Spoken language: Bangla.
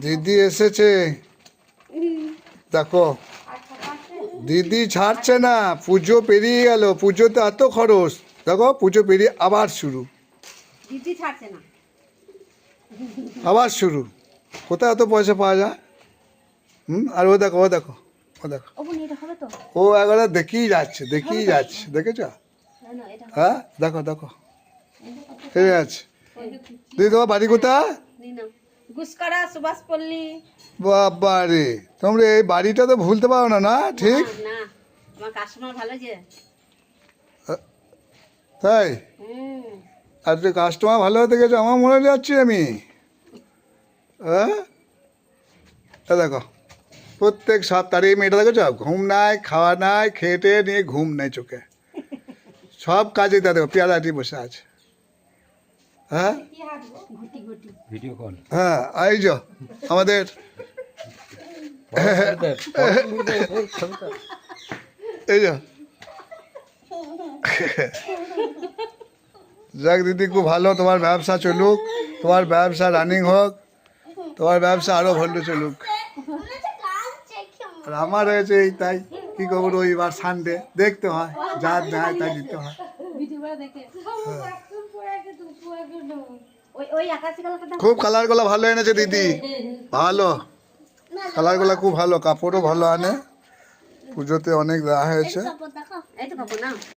দিদি এসেছে দেখো, দিদি ছাড়ছে না। পুজো পেরিয়ে গেল, পুজোতে এত খরচ, দেখো পুজো পেরিয়ে আবার শুরু, দিদি ছাড়ছে না, আবার শুরু। কোথায় এত পয়সা পাওয়া যায়? আর ও দেখো, ও দেখো, ও দেখো, ও একবার দেখেই যাচ্ছে, দেখেই যাচ্ছে, দেখেছ? হ্যাঁ দেখো দেখো, ঠিক আছে। দিদি তোমার বাড়ি কোথায়? গুসকরা, সুভাষপল্লী। বাবা রে, তোমরা এই বাড়িটা তো ভুলতে পারো না, না ঠিক? না, আমার কাস্টমার ভালো যে। তাই? আর তুই কাস্টমার ভালো হতে গেছে আমার মনে যাচ্ছি আমি। হ্যাঁ দেখো, প্রত্যেক সপ্তাহে এই মেয়েটা দেখেছ, ঘুম নাই, খাওয়া নাই, খেটে নিয়ে ঘুম নাই চোখে, সব কাজে তা দেখো পেয়ারাটি বসে আছে। হ্যাঁ হ্যাঁ, এই যে আমাদের এই যে যাক দিদি, খুব ভালো, তোমার ব্যবসা চলুক, তোমার ব্যবসা রানিং হোক, তোমার ব্যবসা আরো ভালো চলুক। আর আমার হয়েছে এই তাই, কি করবো, রবিবার সানডে দেখতে হয়, যা দেয় তাই দিতে হয়। খুব কালারগুলো ভালো এনেছে দিদি, ভালো কালারগুলো, খুব ভালো, কাপড়ও ভালো আনে, পুজোতে অনেক দেওয়া হয়েছে।